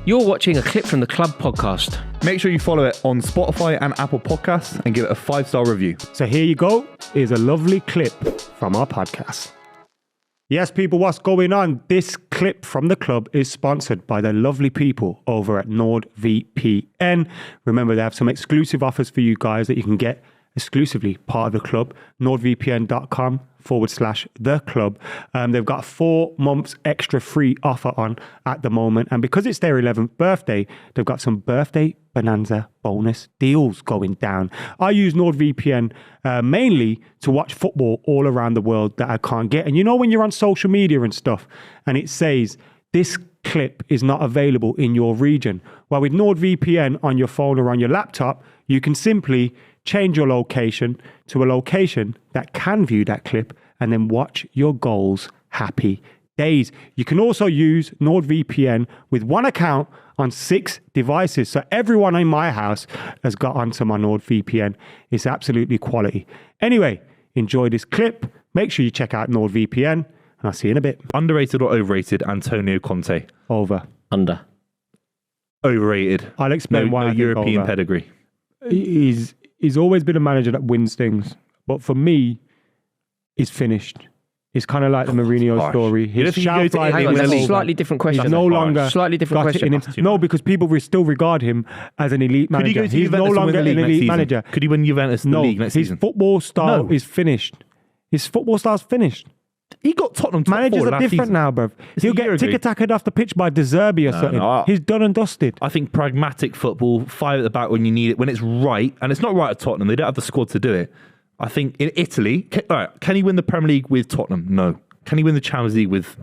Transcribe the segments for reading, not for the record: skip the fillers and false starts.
You're watching a Clip from the Club podcast. Make sure you follow it on Spotify and Apple Podcasts and give it a 5-star review. So here you go, is a lovely clip from our podcast. Yes, people, what's going on? This clip from the club is sponsored by the lovely people over at NordVPN. Remember, they have some exclusive offers for you guys that you can get exclusively part of the club. NordVPN.com/the club. They've got 4 months extra free offer on at the moment. And because it's their 11th birthday, they've got some birthday bonanza bonus deals going down. I use NordVPN mainly to watch football all around the world that I can't get. And you know when you're on social media and stuff and it says this clip is not available in your region? Well, with NordVPN on your phone or on your laptop, you can simply change your location to a location that can view that clip and then watch your goals happy days. You can also use NordVPN with one account on 6 devices. So everyone in my house has got onto my NordVPN. It's absolutely quality. Anyway, enjoy this clip. Make sure you check out NordVPN and I'll see you in a bit. Underrated or overrated, Antonio Conte? Over. Under. Overrated. I'll explain why I think European over. pedigree. He's always been a manager that wins things. But for me, he's finished. It's kind of like the Mourinho story. His shout fly Hang on, went that's a over. slightly different question. He's no longer Slightly different got it in question. him. No, because people will still regard him as an elite Could he manager. go to He's Juventus no and win longer the an league next elite season? manager. Could he win Juventus the league next his season? football style No. is finished. His football style's finished. He got Tottenham top Managers 4 are last different season. now, bruv. It's He'll a year get ago. tick-tacked off the pitch by De Zerbi or something. no. He's done and dusted. I think pragmatic football, 5 at the back when you need it, when it's right, and it's not right at Tottenham. They don't have the squad to do it. I think in Italy, can he win the Premier League with Tottenham? No. Can he win the Champions League with,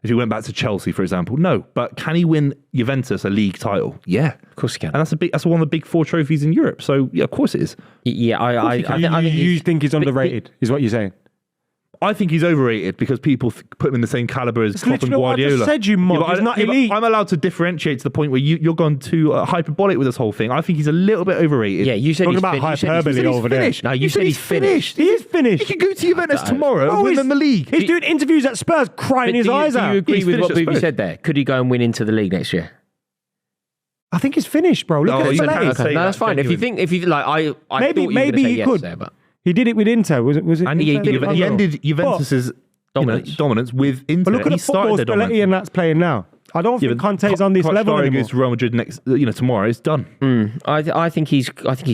if he went back to Chelsea, for example? No. But can he win Juventus a league title? Yeah. Of course he can. And that's one of the big 4 trophies in Europe. So, yeah, of course it is. Yeah, I You think he's underrated, is what you're saying? I think he's overrated because people put him in the same caliber as Klopp and literally what I Guardiola. just said, you mob. but He's not but elite. I'm allowed to differentiate to the point where you're gone too hyperbolic with this whole thing. I think he's a little bit overrated. Yeah, you said Talking he's about finished. You said hyperbole he's over there. finished. No, you said he's finished. He is finished. He could go to Juventus tomorrow and win he's- them the league. He's doing interviews at Spurs, crying his eyes do out. you agree He's with what finished at Buvey Spurs. said there? Could he go and win into the league next year? I think he's finished, bro. Look No, at you the can't play. say No, that's that, fine. genuine. If you like, I Maybe- thought you were maybe going to say he yes could. there, but He did it with Inter. Was it? And he ended Juventus's dominance with Inter. But look at he the football started their Spalletti and dominance. that's playing now. I don't think Conte's on this level anymore. goes to Real Madrid next, tomorrow. It's done. I think he's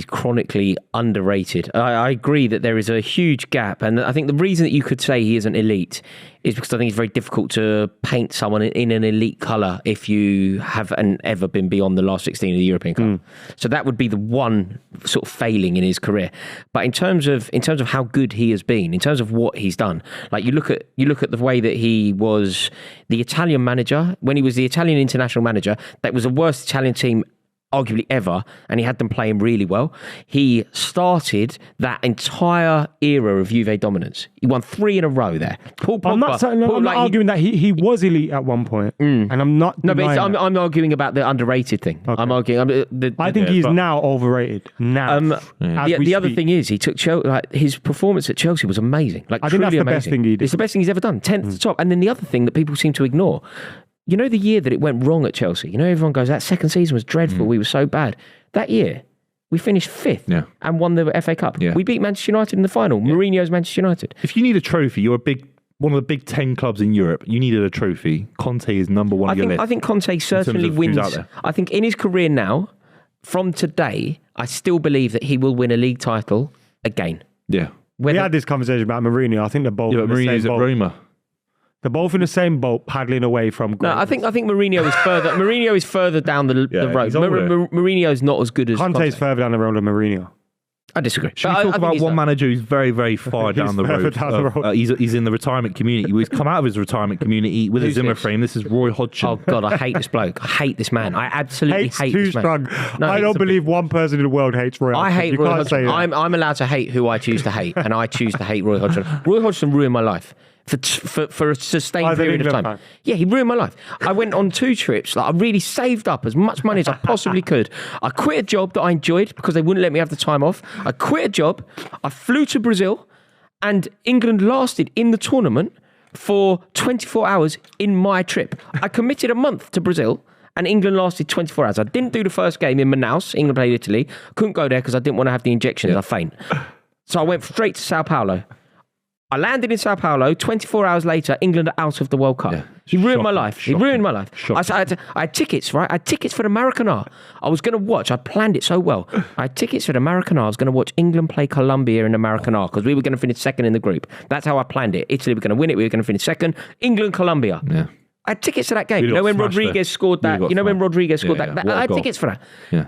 chronically underrated. I agree that there is a huge gap, and I think the reason that you could say he isn't elite is because I think it's very difficult to paint someone in an elite colour if you haven't ever been beyond the last 16 of the European Cup. So that would be the one sort of failing in his career. But in terms of how good he has been, in terms of what he's done, like you look at the way that he was the Italian manager when he was the Italian international manager. That was the worst Italian team arguably ever, and he had them playing really well. He started that entire era of Juve dominance. He won 3 in a row there. Paul Pogba, I'm not arguing that he was elite at one point, and I'm not. No, but denying that. I'm arguing about the underrated thing. Okay. I'm arguing. I think he's now overrated. Now, The other thing is, he took Chelsea. His performance at Chelsea was amazing. I think that's the best thing he did. It's the best thing he's ever done. 10th to the top. And then the other thing that people seem to ignore. You know the year that it went wrong at Chelsea? Everyone goes, that second season was dreadful. We were so bad. That year, we finished 5th and won the FA Cup. Yeah. We beat Manchester United in the final. Mourinho's Manchester United. If you need a trophy, you're one of the big 10 clubs in Europe. You needed a trophy. Conte is number one on your list. I think Conte certainly of who's out wins. there. I think in his career now, from today, I still believe that he will win a league title again. Yeah. we had this conversation about Mourinho. I think they're both Yeah, in but the Mourinho's same at boat. Roma. They're both in the same boat, paddling away from. No, I think Mourinho is further. Mourinho is further down the road. he's older. Mourinho's not as good as Conte's further down the road than Mourinho. I disagree. Should we talk about one manager who's very, very far down the further road? down the road. He's in the retirement community. He's come out of his retirement community with a Who's Zimmer this? frame. This is Roy Hodgson. Oh God, I hate this bloke. I hate this man. I absolutely Hate's hate too this man. strong. No, I don't believe one person in the world hates Roy I Hodgson. hate You Roy can't Hodgson. say that. I'm allowed to hate who I choose to hate, and I choose to hate Roy Hodgson. Roy Hodgson ruined my life for a sustained As an period of England time. fan. Yeah, he ruined my life. I went on 2 trips. I really saved up as much money as I possibly could. I quit a job that I enjoyed because they wouldn't let me have the time off. I quit a job. I flew to Brazil, and England lasted in the tournament for 24 hours in my trip. I committed a month to Brazil, and England lasted 24 hours. I didn't do the first game in Manaus. England played Italy. Couldn't go there because I didn't want to have the injections. I faint. So I went straight to Sao Paulo. I landed in Sao Paulo. 24 hours later, England are out of the World Cup. Yeah. He ruined my life. He ruined my life. I had tickets, right? I had tickets for the Maracanã. I was going to watch. I planned it so well. I had tickets for the Maracanã. I was going to watch England play Colombia in the Maracanã because we were going to finish second in the group. That's how I planned it. Italy were going to win it. We were going to finish second. England, Colombia. Yeah. I had tickets to that game. You know when Rodriguez scored that? You know when Rodriguez scored that? I had tickets for that. Yeah.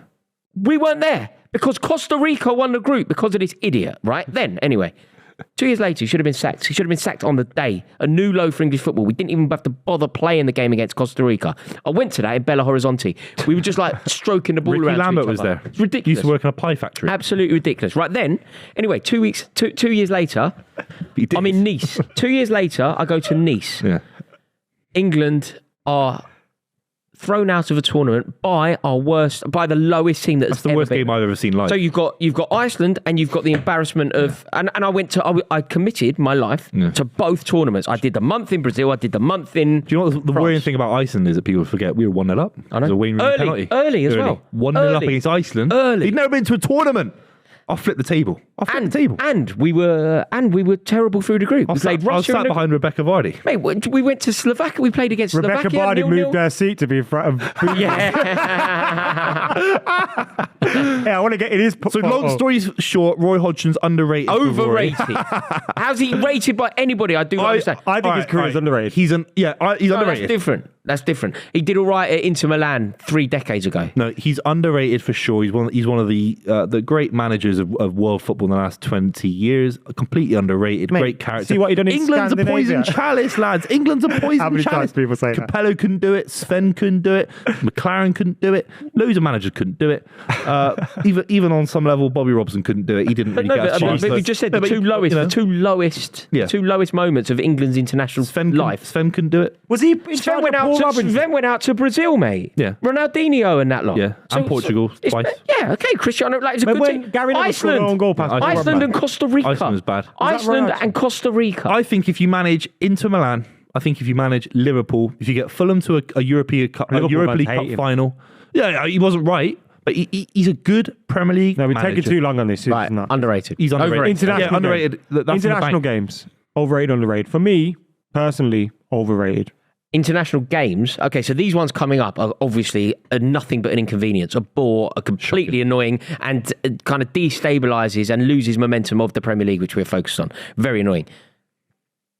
We weren't there because Costa Rica won the group because of this idiot, right? Then, anyway. 2 years later, he should have been sacked. He should have been sacked on the day. A new low for English football. We didn't even have to bother playing the game against Costa Rica. I went to that in Belo Horizonte. We were just like stroking the ball Ricky around. Lambert was there. It's ridiculous. He used to work in a pie factory. Absolutely ridiculous. Right then, anyway, 2 years later, I'm in Nice. 2 years later, I go to Nice. Yeah. England are thrown out of a tournament by the lowest team that's the worst game I've ever seen live. So you've got Iceland and you've got the embarrassment of and I committed my life to both tournaments. I did the month in Brazil, I did the month in Do you know what the worrying thing about Iceland is that people forget we were 1-0 up? I know. It was a Wayne Rooney penalty. Early as well. 1-0 up against Iceland. Early. He'd never been to a tournament. I'll flip the table. And we were terrible through the group. We played Russia. I was sat behind Rebecca Vardy. Mate, we went to Slovakia. We played against Rebecca Slovakia. Vardy moved their seat to be in front of. Yeah. I want to get in his. So long story short, Roy Hodgson's underrated. Overrated. How's he rated by anybody? I do understand. I think his career is underrated. He's underrated. That's different. He did all right at Inter Milan 3 decades ago. No, he's underrated for sure. He's one of the great managers of world football in the last 20 years. Completely underrated. Mate, great character. See what he done in England's a poison chalice, lads. England's a poison How many chalice. times people say that? Capello couldn't do it. Sven couldn't do it. McLaren couldn't do it. Loads of managers couldn't do it. Even on some level, Bobby Robson couldn't do it. He didn't really get a chance. But we just said the two lowest moments of England's international life. Sven couldn't do it. Was he? Sven went out to Brazil, mate. Yeah. Ronaldinho and that lot. Yeah. And Portugal twice. Yeah. Okay. Cristiano. Like it's a good team. Iceland and Costa Rica. Iceland was bad. Iceland and Costa Rica. I think if you manage Inter Milan, I think if you manage Liverpool, if you get Fulham to a Europa League Cup final, he wasn't right, but he's a good Premier League manager. We're taking too long on this. Right. Underrated. He's underrated. Underrated. International games. Overrated, underrated. For me, personally, overrated. International games. Okay, so these ones coming up are obviously nothing but an inconvenience, a bore, a completely annoying, and kind of destabilises and loses momentum of the Premier League, which we're focused on. Very annoying.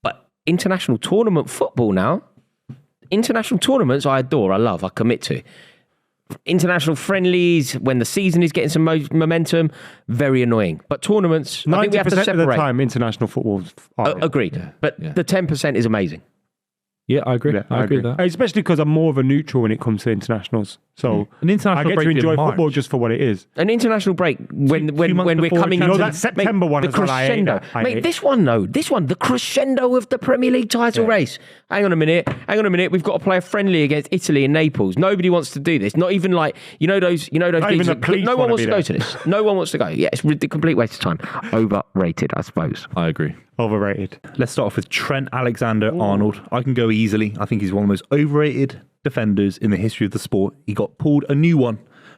But international tournament football now, international tournaments I adore, I love, I commit to. International friendlies, when the season is getting some momentum, very annoying. But tournaments, I think we have to separate. 90% of the time, international football. Agreed. Yeah, but the 10% is amazing. Yeah, I agree. Yeah, I agree with that. Especially because I'm more of a neutral when it comes to internationals. So an international I get break to enjoy in football March. just for what it is. An international break when we're coming into that September one the as well, crescendo. Mate, this one, the crescendo of the Premier League title race. Hang on a minute. We've got to play a friendly against Italy in Naples. Nobody wants to do this. Not even like those. No one wants to go to this. No one wants to go. Yeah, it's a complete waste of time. Overrated, I suppose. I agree. Overrated. Let's start off with Trent Alexander-Arnold. I can go easily. I think he's one of the most overrated defenders in the history of the sport. He got pulled a new one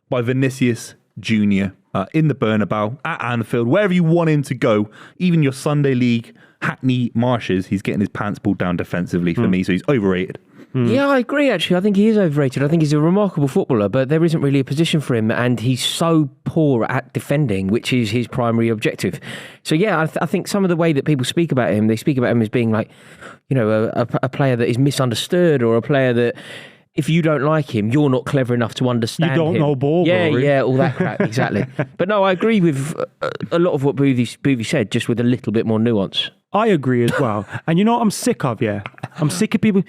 by Vinicius Jr. In the Bernabeu, at Anfield, wherever you want him to go, even your Sunday League Hackney Marshes, he's getting his pants pulled down defensively for me, so he's overrated. Yeah, I agree, actually. I think he is overrated. I think he's a remarkable footballer, but there isn't really a position for him, and he's so poor at defending, which is his primary objective. So, yeah, I think some of the way that people speak about him, they speak about him as being like, a player that is misunderstood, or a player that, if you don't like him, you're not clever enough to understand him. You don't know ball, Rory. Yeah, all that crap, exactly. But no, I agree with a lot of what Buvey said, just with a little bit more nuance. I agree as well. And you know what I'm sick of, yeah? I'm sick of people,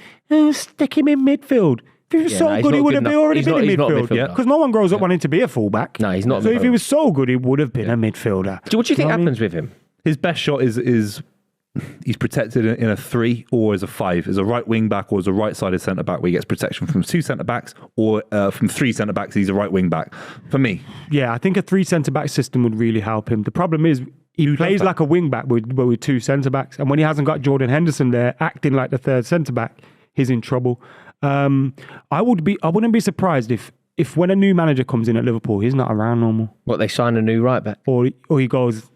stick him in midfield. If he was so good, he would have already been in midfield. Because no one grows up wanting to be a fullback. No, he's not. So if he was so good, he would have been a midfielder. So what do you think happens with him? His best shot is he's protected in a 3 or as a 5, as a right wing back or as a right-sided centre-back, where he gets protection from 2 centre-backs, or from 3 centre-backs, he's a right wing back. For me. Yeah, I think a 3 centre-back system would really help him. The problem is, he plays like a wing back with 2 centre-backs, and when he hasn't got Jordan Henderson there acting like the 3rd centre-back, he's in trouble. I wouldn't be surprised if when a new manager comes in at Liverpool, he's not around no more. What, they sign a new right back? Or he goes...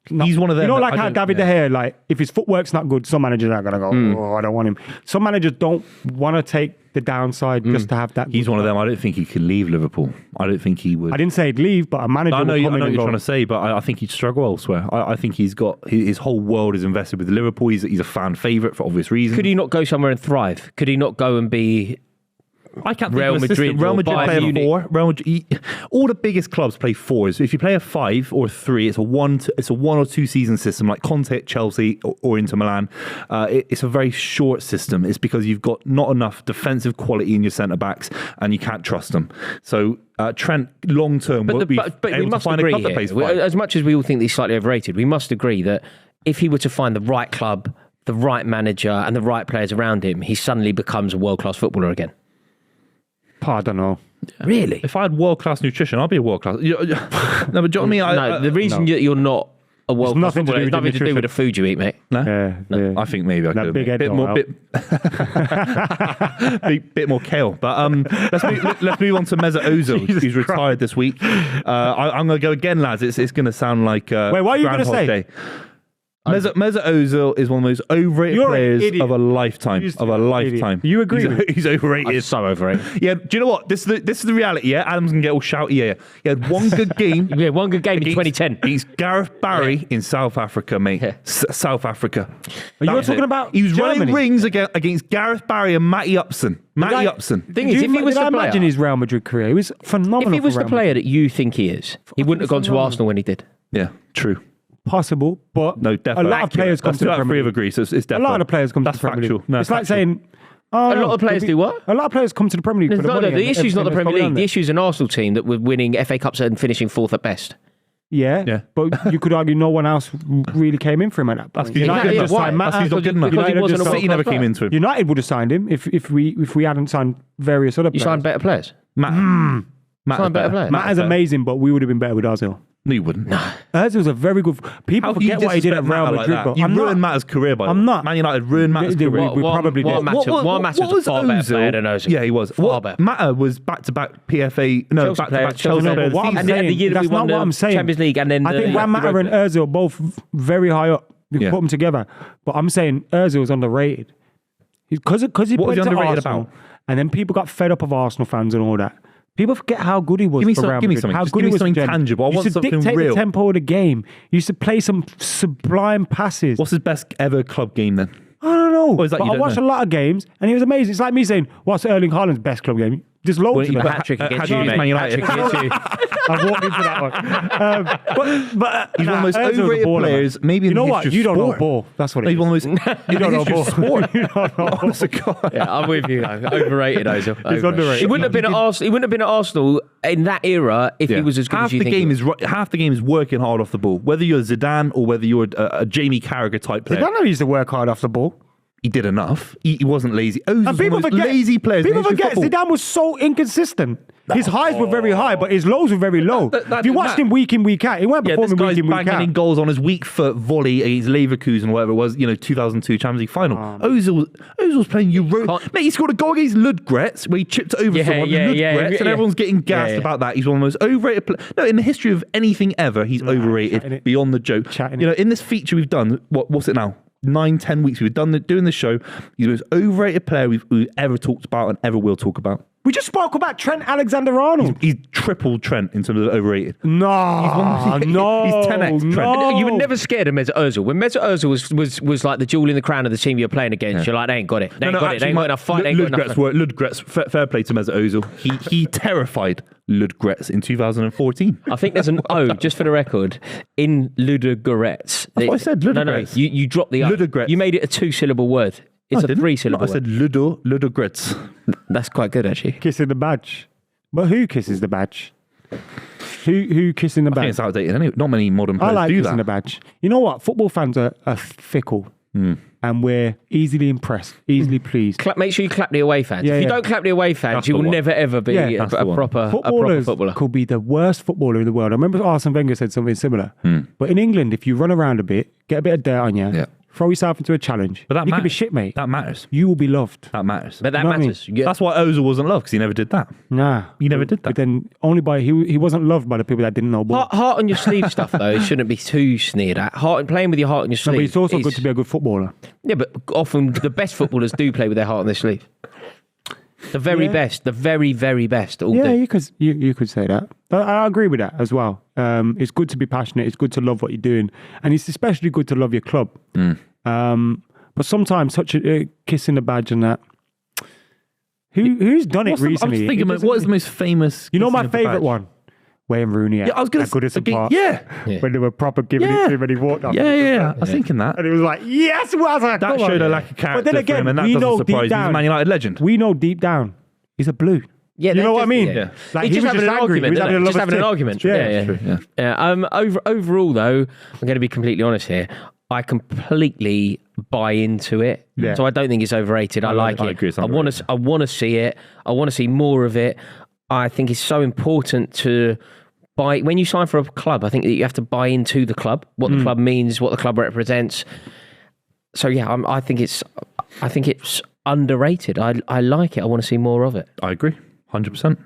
He's one of them. You know, like how David De Gea, like, if his footwork's not good, some managers are going to go, I don't want him. Some managers don't want to take the downside just to have that. He's one of them. I don't think he could leave Liverpool. I don't think he would. I didn't say he'd leave, but a manager I know would come what in and you're go, trying to say, but I think he'd struggle elsewhere. I think he's got his whole world is invested with Liverpool. He's a fan favourite for obvious reasons. Could he not go somewhere and thrive? Could he not go and be... I can't Real think of a Madrid system. Real or Madrid Bayern play a Munich. 4. Real Madrid, all the biggest clubs play 4s. If you play a 5 or 3, it's a 1 or 2 season system, like Conte at Chelsea or Inter Milan. It's a very short system. It's because you've got not enough defensive quality in your centre backs, and you can't trust them. So Trent, long term, will be But we able to must find a agree club that here, plays 5. as much as we all think he's slightly overrated, we must agree that if he were to find the right club, the right manager, and the right players around him, he suddenly becomes a world-class footballer again. I don't know. Really? If I had world class nutrition, I'd be a world class. No, but do you know what I mean? No, the reason you're not a world-class nothing to footballer do has with nothing to do nutrition. with the food you eat, mate. No? Yeah. I think maybe I That could big head bit don't more, help. bit more kale. But let's move on to Mesut Ozil. Jesus He's retired this week. I'm going to go again, lads. It's going to sound like Wait, what are you going to Groundhog say? Day. Mesut Ozil is one of the most overrated You're an players idiot. of a lifetime. You just- Of a lifetime. You agree with it? He's overrated. It's so overrated. Yeah, do you know what? This is the reality, yeah? Adam's going to get all shouty here. He had one good game. Yeah, one good game in against- 2010. Against Gareth Barry in South Africa, mate. Yeah. South Africa. You're That was talking it. about He was running Germany. rings against Gareth Barry and Matty Upson. Matty Upson. Thing is, if he was did I the player, imagine his Real Madrid career? He was phenomenal. if he was for the Real player that you think he is, he wouldn't have gone to phenomenal. Arsenal when he did. Yeah, true. Possible, but No, definitely. a lot of players come That's to the 2 out of 3 Premier have League. agreed, so it's A definitely. lot of players come That's to the Premier factual. League. No, It's like factual. saying, A lot of players do what? A lot of players come to the Premier League for the money. The issue's not the Everything Premier that's League. The going issue's an Arsenal team that were winning FA Cups and finishing 4th at best. on there. Yeah. But you could argue no one else really came in for him at that point. That's because United he's why? not good enough. That's 'cause he's not good enough. Because he wasn't a City never world-class came player. into him. United would have signed him if we hadn't signed various other You players. signed better players. Matt Sign better players. Matt is amazing, but we would have been better with Ozil. No, you wouldn't. Ozil's a very good... People How can you forget what he did at disrespect Real Matt Madrid, like bro. that? You I'm ruined not. Matt's career by I'm not. Man United ruined Matt's They- career. we probably did. What Matter was a far better player than Ozil. Yeah, he was. Far better. Matter was back-to-back PFA. No, Chelsea player, back-to-back Chelsea Chelsea No, player but of the what I'm season. And then the saying, year that that's we won not what the I'm saying. Champions League and then I think the Juan Mata and Ozil are both very high up. You Yeah. put them together. But I'm saying Ozil's underrated. Because he What was played he to underrated Arsenal, about? and then people got fed up of Arsenal fans and all that. People forget how good he was Give me for some- Real give me Madrid, something. how Just good give he me was for something Germany. tangible. I He want used to something dictate real. the tempo of the game. He used to play some sublime passes. What's his best ever club game then? I don't know. Or is that But you I don't watched know? a lot of games, and he was amazing. It's like me saying, what's Erling Haaland's best club game? There's loads Well, of he them. put hat-trick against had you, to use mate. Man United. Hat-trick against you. I've walked into that one. But He's one of the most Ozil's a overrated baller, man. players, maybe in You know the what? history You of don't know sport. ball. That's what it He's is. one of the most. You don't know ball. Sport. You don't know ball. Honest to God. Yeah, I'm with you. Though. Overrated, Ozil. Overrated. underrated. He wouldn't have been at Arsenal. He wouldn't have been at Arsenal in that era if he was as good half as you the think. game he is half the game is working hard off the ball. Whether you're Zidane or whether you're a Jamie Carragher type player, Zidane used to work hard off the ball. he did enough. He wasn't lazy. Ozil's And one of people the most forget, lazy players. people in the history forget of football. Zidane was so inconsistent. His highs were very high, but his lows were very low. If you watched him week in, week out, he weren't Yeah, this performing guy's week in, week banging out. in goals on his weak foot volley against Leverkusen, whatever it was, 2002 Champions League final. Ozil was playing Euro. Mate, he scored a goal against Ludogorets where he chipped it over someone. Ludogorets, and everyone's getting gassed about that. He's one of the most overrated players. No, in the history of anything ever, he's chatting overrated it. beyond the joke. Chatting You know, it. in this feature we've done, what's it now? 9-10 weeks we've done doing this show. He's the most overrated player we've ever talked about and ever will talk about. We just spoke about Trent Alexander-Arnold. He's tripled Trent in terms of overrated. No, no, He's 10x Trent. no. You were never scared of Mesut Ozil. When Mesut Ozil was like the jewel in the crown of the team you're playing against, you're like, they ain't got it. They ain't got it. They ain't got enough fight. They ain't got enough. Ludogorets, fair play to Mesut Ozil. He terrified Ludogorets in 2014. I think there's an O, just for the record, in Ludogorets. That's what I said, No, Ludogorets. you dropped the O. Ludogorets. You made it a 2-syllable word. It's a 3-syllable I said word. Ludogorets. That's quite good, actually. Kissing the badge. But who kisses the badge? Who kissing the I think badge? it's outdated anyway. Not many modern I players like do kissing the that. badge. You know what? Football fans are fickle. And we're easily impressed, easily pleased. Make sure you clap the away fans. Yeah, if you yeah. don't clap the away fans, That's you the will one. never ever be Yeah, a that's the one. proper Footballers footballer. could be the worst footballer in the world. I remember Arsene Wenger said something similar. But in England, if you run around a bit, get a bit of dirt on you, throw yourself into a challenge. But that you could be matters. shit, mate. That matters. You will be loved. That matters. But that You know what I mean? matters. Yeah. That's why Ozil wasn't loved, because he never did that. Nah. He never did that. But then only by, he wasn't loved by the people that didn't know ball. Heart on your sleeve stuff, though, it shouldn't be too sneered at. Playing with your heart on your No, sleeve. but it's also is- good to be a good footballer. Yeah, but often the best footballers do play with their heart on their sleeve. The very best, the very, very best all Yeah, do. you could say that. I agree with that as well. It's good to be passionate. It's good to love what you're doing, and it's especially good to love your club. But sometimes such a kiss in the badge and that. Who's done it recently? I was thinking, what is the most famous? You know my kissing of the favourite badge? one? Wayne Rooney at, Yeah, I was going at Goodison to Park. Yeah. When they were proper giving it to him and he walked off. Yeah. I was thinking that. And it was like, yes, Wazza, That come showed on. a lack of character But then for him, again, and that we doesn't know surprise deep me. He's a down, Man United legend. we know deep down, he's a blue. Yeah, You know what I mean? Yeah. Like, He's he just was having an angry. argument. He was isn't having it? a Just love having an stick. argument. Yeah. Yeah. Overall, though, I'm going to be completely honest here. I completely buy into it. Yeah. So I don't think it's overrated. I like I it. agree it's I want to see it. I want to see more of it. I think it's so important to buy when you sign for a club. I think that you have to buy into the club, what the club means, what the club represents. So yeah, I think it's underrated. I like it. I want to see more of it. I agree, 100%.